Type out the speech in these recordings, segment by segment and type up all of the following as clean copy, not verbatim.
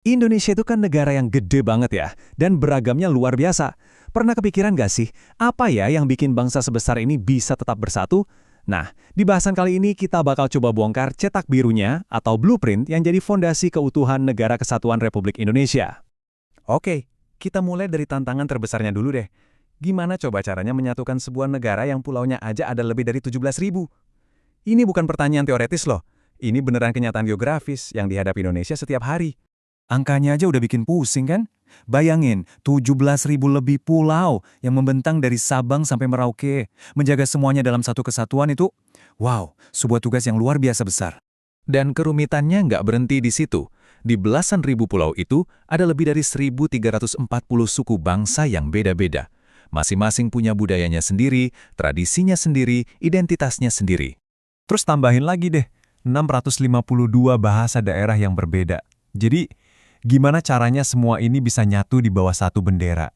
Indonesia itu kan negara yang gede banget ya, dan beragamnya luar biasa. Pernah kepikiran gak sih, apa ya yang bikin bangsa sebesar ini bisa tetap bersatu? Nah, di bahasan kali ini kita bakal coba bongkar cetak birunya atau blueprint yang jadi fondasi keutuhan Negara Kesatuan Republik Indonesia. Oke, kita mulai dari tantangan terbesarnya dulu deh. Gimana coba caranya menyatukan sebuah negara yang pulaunya aja ada lebih dari 17.000? Ini bukan pertanyaan teoretis loh. Ini beneran kenyataan geografis yang dihadapi Indonesia setiap hari. Angkanya aja udah bikin pusing kan? Bayangin, 17.000 lebih pulau yang membentang dari Sabang sampai Merauke. Menjaga semuanya dalam satu kesatuan itu, wow, sebuah tugas yang luar biasa besar. Dan kerumitannya nggak berhenti di situ. Di belasan ribu pulau itu, ada lebih dari 1.340 suku bangsa yang beda-beda. Masing-masing punya budayanya sendiri, tradisinya sendiri, identitasnya sendiri. Terus tambahin lagi deh, 652 bahasa daerah yang berbeda. Jadi, gimana caranya semua ini bisa nyatu di bawah satu bendera?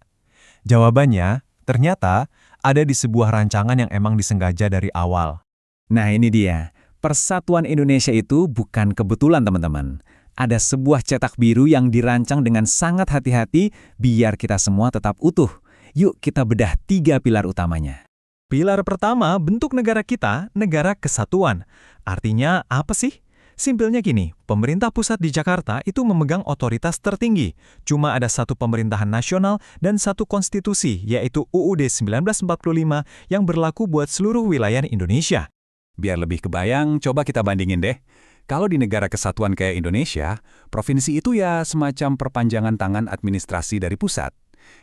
Jawabannya, ternyata ada di sebuah rancangan yang emang disengaja dari awal. Nah ini dia, Persatuan Indonesia itu bukan kebetulan teman-teman. Ada sebuah cetak biru yang dirancang dengan sangat hati-hati biar kita semua tetap utuh. Yuk kita bedah 3 pilar utamanya. Pilar pertama, bentuk negara kita, negara kesatuan. Artinya apa sih? Simpelnya gini, pemerintah pusat di Jakarta itu memegang otoritas tertinggi. Cuma ada satu pemerintahan nasional dan satu konstitusi, yaitu UUD 1945 yang berlaku buat seluruh wilayah Indonesia. Biar lebih kebayang, coba kita bandingin deh. Kalau di negara kesatuan kayak Indonesia, provinsi itu ya semacam perpanjangan tangan administrasi dari pusat.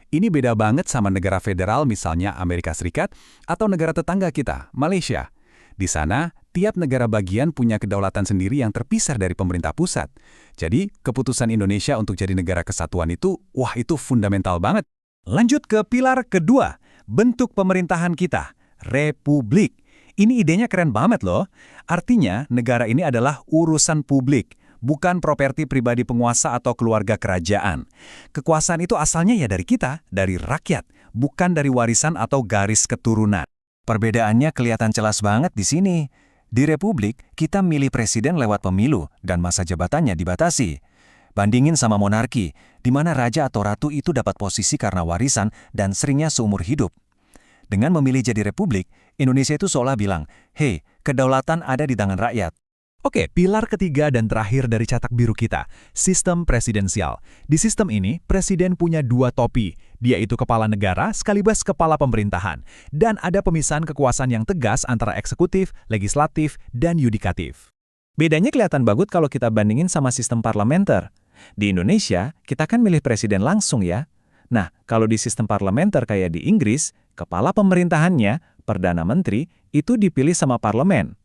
Ini beda banget sama negara federal misalnya Amerika Serikat atau negara tetangga kita, Malaysia. Di sana, tiap negara bagian punya kedaulatan sendiri yang terpisah dari pemerintah pusat. Jadi, keputusan Indonesia untuk jadi negara kesatuan itu, wah itu fundamental banget. Lanjut ke pilar kedua, bentuk pemerintahan kita, Republik. Ini idenya keren banget loh. Artinya, negara ini adalah urusan publik, bukan properti pribadi penguasa atau keluarga kerajaan. Kekuasaan itu asalnya ya dari kita, dari rakyat, bukan dari warisan atau garis keturunan. Perbedaannya kelihatan jelas banget di sini. Di Republik, kita milih presiden lewat pemilu dan masa jabatannya dibatasi. Bandingin sama monarki, di mana raja atau ratu itu dapat posisi karena warisan dan seringnya seumur hidup. Dengan memilih jadi Republik, Indonesia itu seolah bilang, "Hei, kedaulatan ada di tangan rakyat." Oke, pilar ketiga dan terakhir dari cetak biru kita, sistem presidensial. Di sistem ini, presiden punya 2 topi. Dia itu kepala negara sekaligus kepala pemerintahan. Dan ada pemisahan kekuasaan yang tegas antara eksekutif, legislatif, dan yudikatif. Bedanya kelihatan banget kalau kita bandingin sama sistem parlementer. Di Indonesia, kita kan milih presiden langsung ya. Nah, kalau di sistem parlementer kayak di Inggris, kepala pemerintahannya, Perdana Menteri, itu dipilih sama parlemen.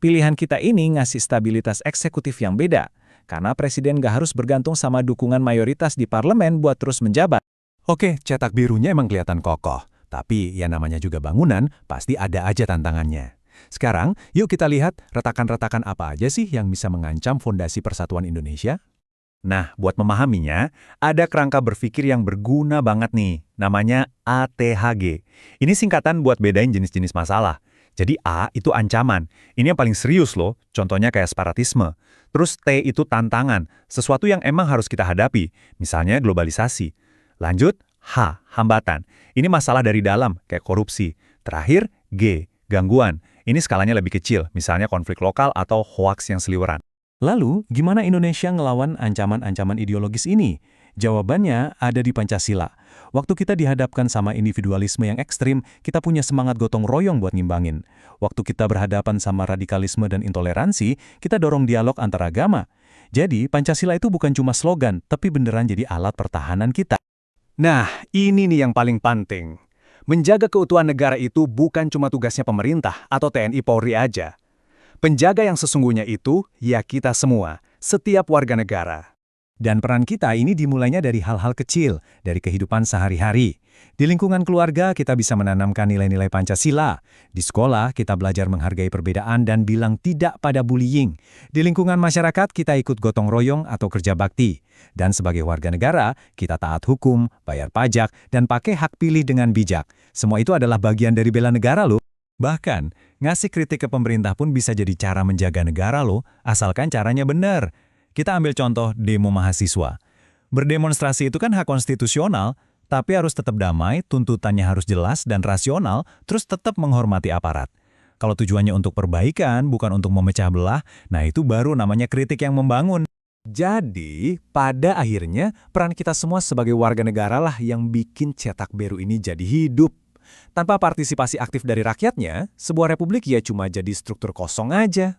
Pilihan kita ini ngasih stabilitas eksekutif yang beda, karena presiden nggak harus bergantung sama dukungan mayoritas di parlemen buat terus menjabat. Oke, cetak birunya emang kelihatan kokoh, tapi ya namanya juga bangunan, pasti ada aja tantangannya. Sekarang, yuk kita lihat retakan-retakan apa aja sih yang bisa mengancam fondasi persatuan Indonesia? Nah, buat memahaminya, ada kerangka berpikir yang berguna banget nih, namanya ATHG. Ini singkatan buat bedain jenis-jenis masalah. Jadi A itu ancaman, ini yang paling serius loh, contohnya kayak separatisme. Terus T itu tantangan, sesuatu yang emang harus kita hadapi, misalnya globalisasi. Lanjut, H, hambatan. Ini masalah dari dalam, kayak korupsi. Terakhir, G, gangguan. Ini skalanya lebih kecil, misalnya konflik lokal atau hoaks yang seliweran. Lalu, gimana Indonesia ngelawan ancaman-ancaman ideologis ini? Jawabannya ada di Pancasila. Waktu kita dihadapkan sama individualisme yang ekstrim, kita punya semangat gotong royong buat ngimbangin. Waktu kita berhadapan sama radikalisme dan intoleransi, kita dorong dialog antar agama. Jadi, Pancasila itu bukan cuma slogan, tapi beneran jadi alat pertahanan kita. Nah, ini nih yang paling penting. Menjaga keutuhan negara itu bukan cuma tugasnya pemerintah atau TNI Polri aja. Penjaga yang sesungguhnya itu, ya kita semua, setiap warga negara. Dan peran kita ini dimulainya dari hal-hal kecil, dari kehidupan sehari-hari. Di lingkungan keluarga, kita bisa menanamkan nilai-nilai Pancasila. Di sekolah, kita belajar menghargai perbedaan dan bilang tidak pada bullying. Di lingkungan masyarakat, kita ikut gotong royong atau kerja bakti. Dan sebagai warga negara, kita taat hukum, bayar pajak, dan pakai hak pilih dengan bijak. Semua itu adalah bagian dari bela negara loh. Bahkan, ngasih kritik ke pemerintah pun bisa jadi cara menjaga negara loh, asalkan caranya benar. Kita ambil contoh demo mahasiswa. Berdemonstrasi itu kan hak konstitusional, tapi harus tetap damai, tuntutannya harus jelas dan rasional, terus tetap menghormati aparat. Kalau tujuannya untuk perbaikan, bukan untuk memecah belah, nah itu baru namanya kritik yang membangun. Jadi, pada akhirnya, peran kita semua sebagai warga negara lah yang bikin Cetak Biru ini jadi hidup. Tanpa partisipasi aktif dari rakyatnya, sebuah republik ya cuma jadi struktur kosong aja.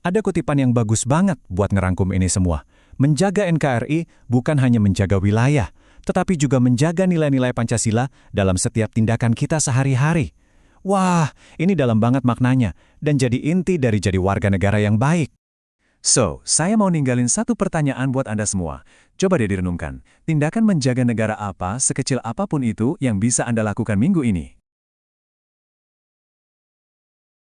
Ada kutipan yang bagus banget buat ngerangkum ini semua. Menjaga NKRI bukan hanya menjaga wilayah, tetapi juga menjaga nilai-nilai Pancasila dalam setiap tindakan kita sehari-hari. Wah, ini dalam banget maknanya, dan jadi inti dari jadi warga negara yang baik. So, saya mau ninggalin satu pertanyaan buat Anda semua. Coba deh direnungkan, tindakan menjaga negara apa, sekecil apapun itu, yang bisa Anda lakukan minggu ini?